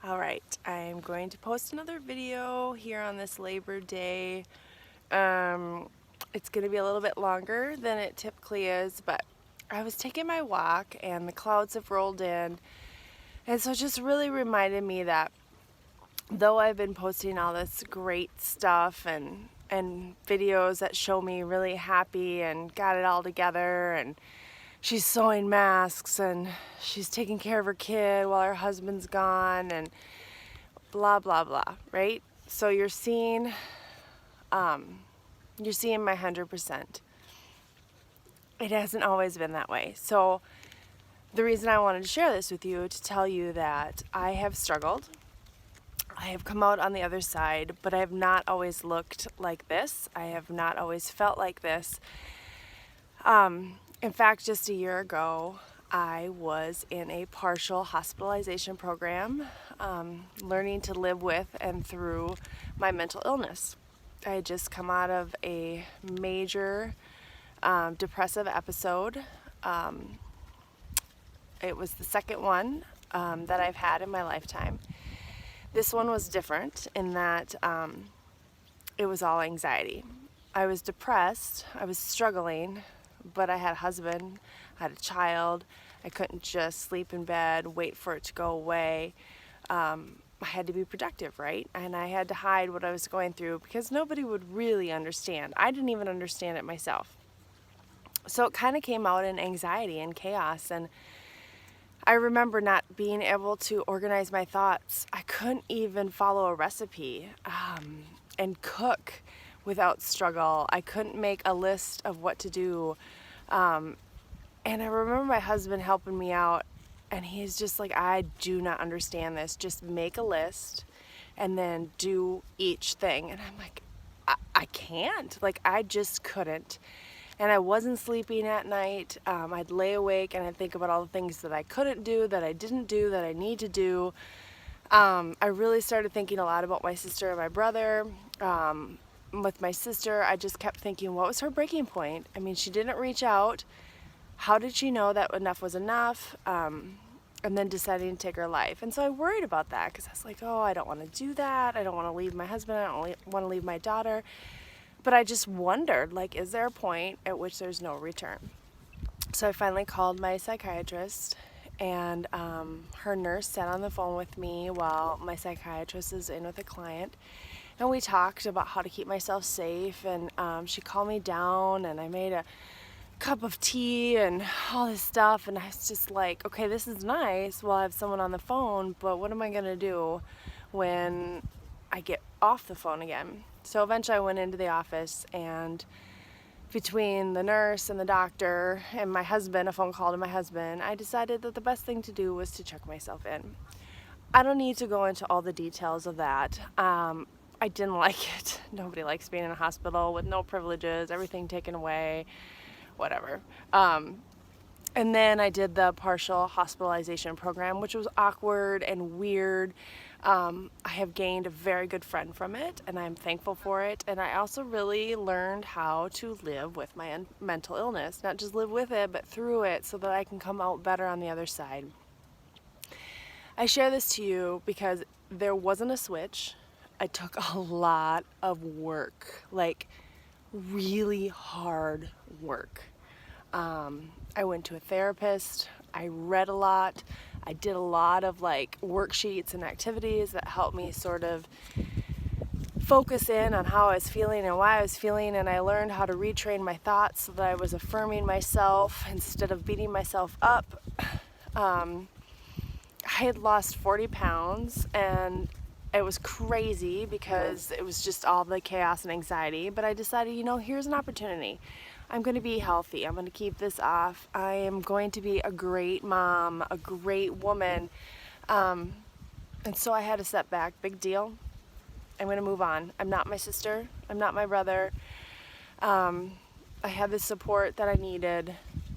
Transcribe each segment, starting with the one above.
Alright, I'm going to post another video here on this Labor Day. It's going to be a little bit longer than it typically is, but I was taking my walk and the clouds have rolled in, and so it just really reminded me that though I've been posting all this great stuff and videos that show me really happy and got it all together, and she's sewing masks and she's taking care of her kid while her husband's gone and blah blah blah, right? So you're seeing my 100%. It hasn't always been that way. So the reason I wanted to share this with you, to tell you that I have struggled. I have come out on the other side, but I have not always looked like this. I have not always felt like this. In fact, just a year ago, I was in a partial hospitalization program, learning to live with and through my mental illness. I had just come out of a major depressive episode. It was the second one that I've had in my lifetime. This one was different in that it was all anxiety. I was depressed, I was struggling, but I had a husband, I had a child. I couldn't just sleep in bed, wait for it to go away. I had to be productive, right? And I had to hide what I was going through because nobody would really understand. I didn't even understand it myself. So it kind of came out in anxiety and chaos, and I remember not being able to organize my thoughts. I couldn't even follow a recipe and cook without struggle. I couldn't make a list of what to do. And I remember my husband helping me out, and he's just like, I do not understand this. Just make a list and then do each thing. And I'm like, I can't. Like, I just couldn't. And I wasn't sleeping at night. I'd lay awake and I'd think about all the things that I couldn't do, that I didn't do, that I need to do. I really started thinking a lot about my sister and my brother. With my sister, I just kept thinking, what was her breaking point? I mean, she didn't reach out. How did she know that enough was enough? And then deciding to take her life. And so I worried about that because I was like, oh, I don't want to do that. I don't want to leave my husband. I don't want to leave my daughter. But I just wondered, like, is there a point at which there's no return? So I finally called my psychiatrist, and her nurse sat on the phone with me while my psychiatrist is in with a client. And we talked about how to keep myself safe, and she calmed me down, and I made a cup of tea and all this stuff, and I was just like, okay, this is nice while I have someone on the phone, but what am I gonna do when I get off the phone again? So eventually I went into the office, and between the nurse and the doctor and my husband, a phone call to my husband, I decided that the best thing to do was to check myself in. I don't need to go into all the details of that. I didn't like it. Nobody likes being in a hospital with no privileges, everything taken away, whatever. And then I did the partial hospitalization program, which was awkward and weird. I have gained a very good friend from it, and I'm thankful for it. And I also really learned how to live with my mental illness, not just live with it, but through it, so that I can come out better on the other side. I share this to you because there wasn't a switch. I took a lot of work, like really hard work. I went to a therapist, I read a lot, I did a lot of like worksheets and activities that helped me sort of focus in on how I was feeling and why I was feeling, and I learned how to retrain my thoughts so that I was affirming myself instead of beating myself up. I had lost 40 pounds, and it was crazy because it was just all the chaos and anxiety, but I decided, here's an opportunity. I'm going to be healthy. I'm going to keep this off. I am going to be a great mom, a great woman. And so I had a setback. Big deal. I'm going to move on. I'm not my sister. I'm not my brother. I had the support that I needed.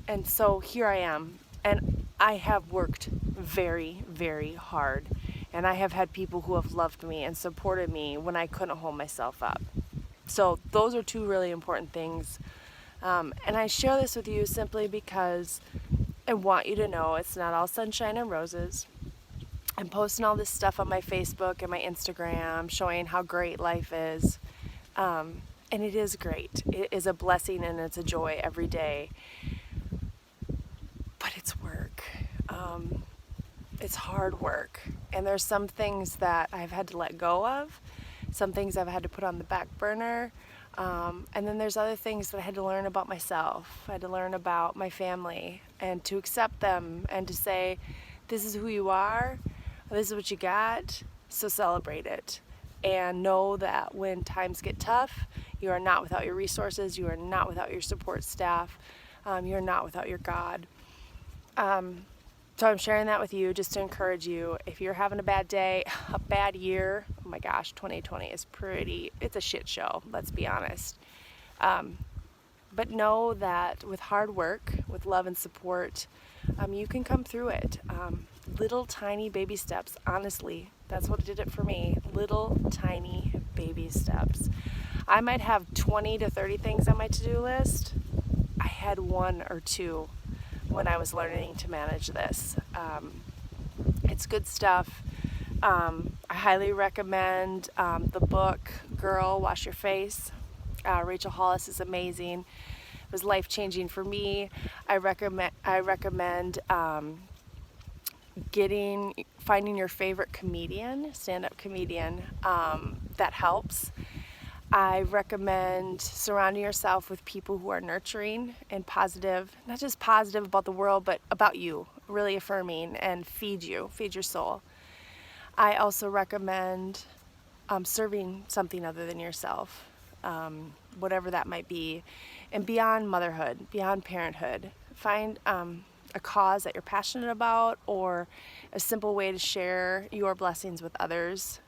And so here I am. And I have worked very, very hard. And I have had people who have loved me and supported me when I couldn't hold myself up. So those are two really important things. And I share this with you simply because I want you to know it's not all sunshine and roses. I'm posting all this stuff on my Facebook and my Instagram showing how great life is. And it is great. It is a blessing and it's a joy every day. But it's work. It's hard work. And there's some things that I've had to let go of, some things I've had to put on the back burner. And then there's other things that I had to learn about myself. I had to learn about my family and to accept them and to say, this is who you are, this is what you got, so celebrate it. And know that when times get tough, you are not without your resources, you are not without your support staff, you're not without your God. So I'm sharing that with you just to encourage you. If you're having a bad day, a bad year, oh my gosh, 2020 is it's a shit show, let's be honest. But know that with hard work, with love and support, you can come through it. Little tiny baby steps, honestly, that's what did it for me. Little tiny baby steps. I might have 20 to 30 things on my to-do list. I had 1 or 2 when I was learning to manage this. It's good stuff. I highly recommend the book Girl, Wash Your Face. Rachel Hollis is amazing. It was life-changing for me. I recommend finding your favorite comedian, stand-up comedian. That helps. I recommend surrounding yourself with people who are nurturing and positive, not just positive about the world, but about you, really affirming and feed your soul. I also recommend serving something other than yourself, whatever that might be. And beyond motherhood, beyond parenthood, find a cause that you're passionate about or a simple way to share your blessings with others.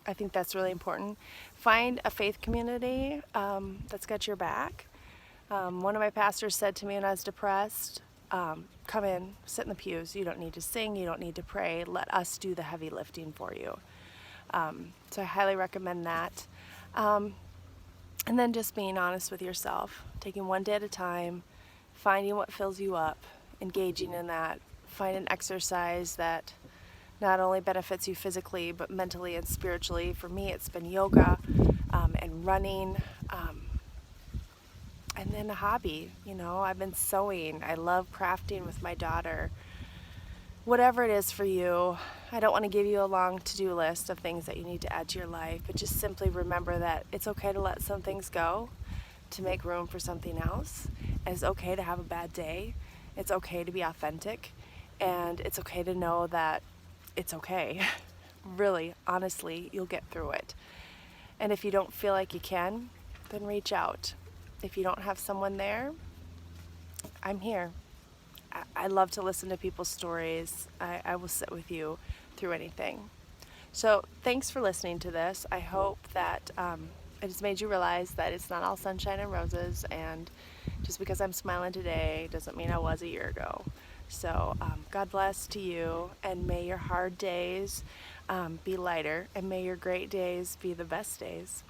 I think that's really important. Find a faith community that's got your back. One of my pastors said to me when I was depressed, come in, sit in the pews. You don't need to sing, you don't need to pray. Let us do the heavy lifting for you. So I highly recommend that. And then just being honest with yourself, taking one day at a time, finding what fills you up, engaging in that. Find an exercise that not only benefits you physically, but mentally and spiritually. For me, it's been yoga and running, and then a hobby. I've been sewing. I love crafting with my daughter. Whatever it is for you, I don't want to give you a long to-do list of things that you need to add to your life, but just simply remember that it's okay to let some things go, to make room for something else. And it's okay to have a bad day. It's okay to be authentic, and it's okay to know that it's okay. Really, honestly, you'll get through it. And if you don't feel like you can, then reach out. If you don't have someone there, I'm here. I love to listen to people's stories. I will sit with you through anything. So thanks for listening to this. I hope that it has made you realize that it's not all sunshine and roses, and just because I'm smiling today doesn't mean I was a year ago. So God bless to you, and may your hard days be lighter, and may your great days be the best days.